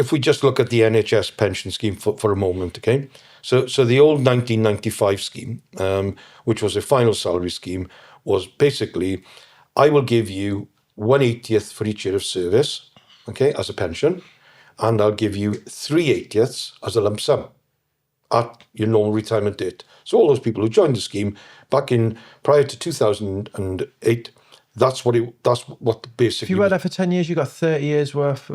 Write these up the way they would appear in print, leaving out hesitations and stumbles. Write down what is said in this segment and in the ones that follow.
if we just look at the NHS pension scheme for a moment, okay? So the old 1995 scheme, which was a final salary scheme, was basically, I will give you 1/80th for each year of service, okay, as a pension, and I'll give you 3/80ths as a lump sum at your normal retirement date. So all those people who joined the scheme back in prior to 2008, that's what basically. If you were there for 10 years, you got 30 years worth.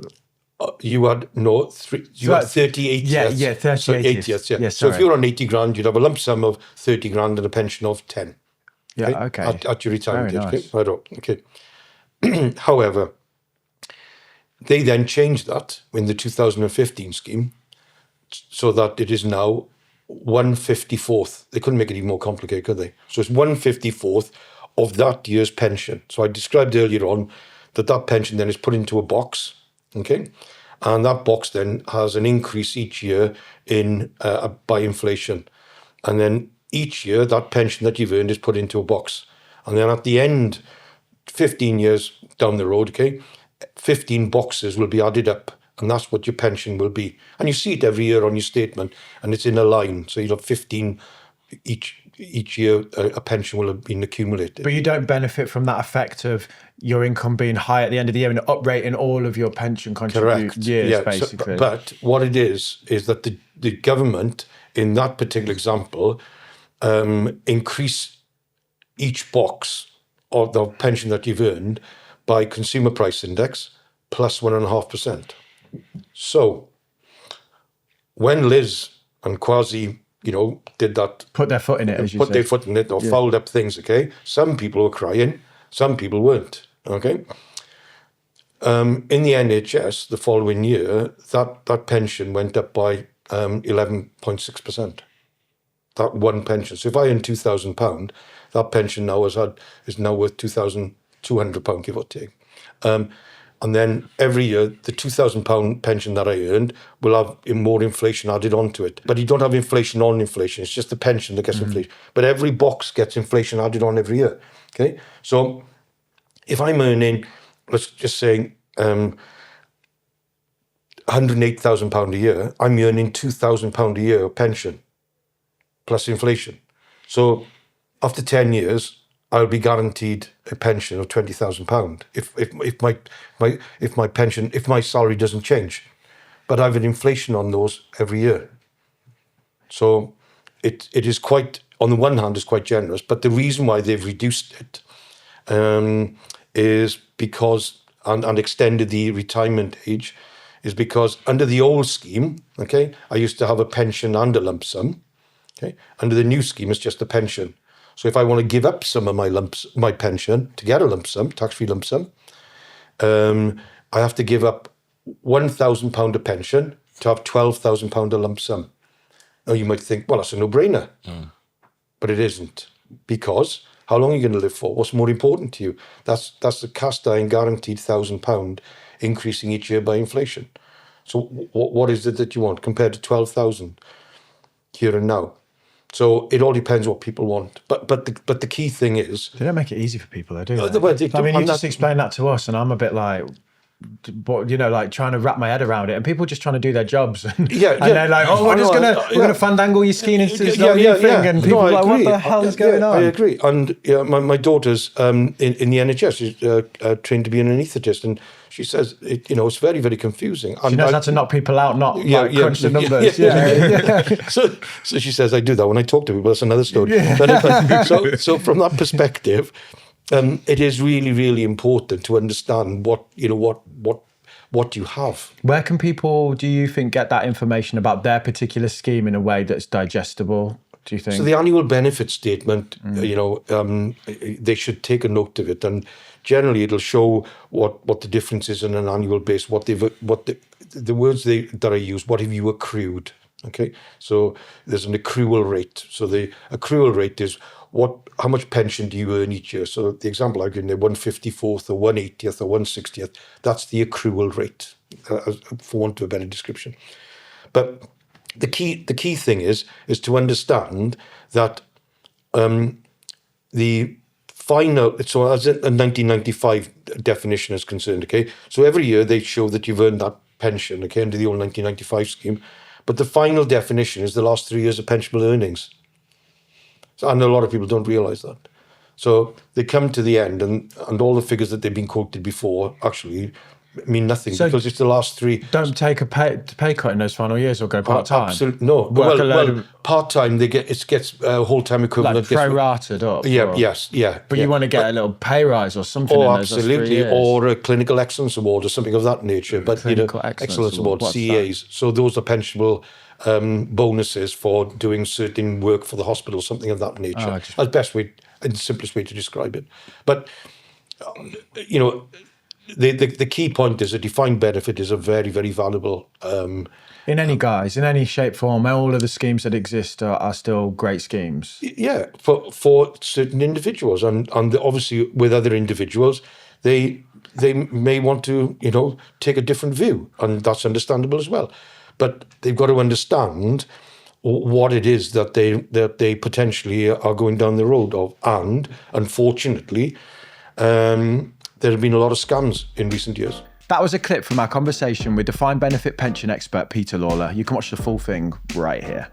You had 38 years. Yeah, 38 so 8 years. Yeah. So if you're on 80 grand, you'd have a lump sum of 30 grand and a pension of 10. Yeah, okay. At your retirement Very age. nice. Okay. However, they then changed that in the 2015 scheme so that it is now 1/54th. They couldn't make it even more complicated, could they? So it's 1/54th of that year's pension. So I described earlier on that pension then is put into a box, okay? And that box then has an increase each year in by inflation. And then each year, that pension that you've earned is put into a box. And then at the end, 15 years down the road, okay, 15 boxes will be added up. And that's what your pension will be. And you see it every year on your statement, and it's in a line. So you'll have 15 each year, a pension will have been accumulated. But you don't benefit from that effect of your income being high at the end of the year and uprating all of your pension years, basically. But what it is that the government, in that particular example, increase each box of the pension that you've earned by consumer price index plus 1.5%. So when Liz and Kwasi, did that, put their foot in it, as you said. Put their foot in it or fouled up things, okay? Some people were crying, some people weren't, okay? In the NHS, the following year, that pension went up by 11.6%. That one pension. So if I earn £2,000, that pension now is now worth £2,200, give or take. And then every year, the £2,000 pension that I earned will have more inflation added onto it. But you don't have inflation on inflation. It's just the pension that gets inflation. But every box gets inflation added on every year. Okay? So if I'm earning, let's just say, £108,000 a year, I'm earning £2,000 a year of pension plus inflation. So after 10 years, I'll be guaranteed a pension of £20,000 if my salary doesn't change. But I have an inflation on those every year. So it is quite, on the one hand, is quite generous. But the reason why they've reduced it is because, and extended the retirement age, is because under the old scheme, okay, I used to have a pension and a lump sum. Okay, under the new scheme, it's just a pension. So if I want to give up some of my pension to get a lump sum, tax-free lump sum, I have to give up £1,000 a pension to have £12,000 a lump sum. Now you might think, well, that's a no-brainer. But it isn't. Because how long are you going to live for? What's more important to you? That's the cast iron guaranteed £1,000 increasing each year by inflation. So what is it that you want compared to 12,000 here and now? So it all depends what people want. But the key thing is, they don't make it easy for people, though, do they? I mean, you just explained that to us, and I'm a bit like, like trying to wrap my head around it, and people just trying to do their jobs. And they're like, oh, we're gonna fandangle your scheme into this thing, and people are like, what the hell is going on? I agree. And my daughter's in the NHS, she's trained to be an anaesthetist, and she says it's very, very confusing. She knows how to knock people out, not crunch the numbers. So she says I do that when I talk to people. That's another story. So from that perspective, it is really, really important to understand what you have. Where can people, do you think, get that information about their particular scheme in a way that's digestible? Do you think? So the annual benefit statement, they should take a note of it, and generally it'll show what the difference is on an annual basis. The words that I use. What have you accrued? Okay, so there's an accrual rate. So the accrual rate is how much pension do you earn each year? So the example I've given there, 1/54th or 1/80th or 1/60th, that's the accrual rate, for want of a better description. But the key thing is to understand that the final, so as a 1995 definition is concerned, okay, so every year they show that you've earned pension, okay, under the old 1995 scheme. But the final definition is the last 3 years of pensionable earnings. So, and a lot of people don't realise that. So they come to the end, and all the figures that they've been quoted before actually mean nothing, because it's the last 3. Don't take a pay cut in those final years, or go part-time? Absolutely, no. Well, part-time, it gets whole-time equivalent. Like pro-rated up? Yeah, yes, yeah. But you want to get a little pay rise or something in those last 3 years. Or a Clinical Excellence Award or something of that nature. But Clinical Excellence Award, What's CEAs. that? So those are pensionable bonuses for doing certain work for the hospital, something of that nature. That's the best way, and the simplest way to describe it. But, you know, the key point is a defined benefit is a very, very valuable... in any shape, form, all of the schemes that exist are still great schemes. Yeah, for certain individuals. And obviously with other individuals, they may want to, you know, take a different view, and that's understandable as well. But they've got to understand what it is that they potentially are going down the road of. And unfortunately, there have been a lot of scams in recent years. That was a clip from our conversation with defined benefit pension expert Peter Lawler. You can watch the full thing right here.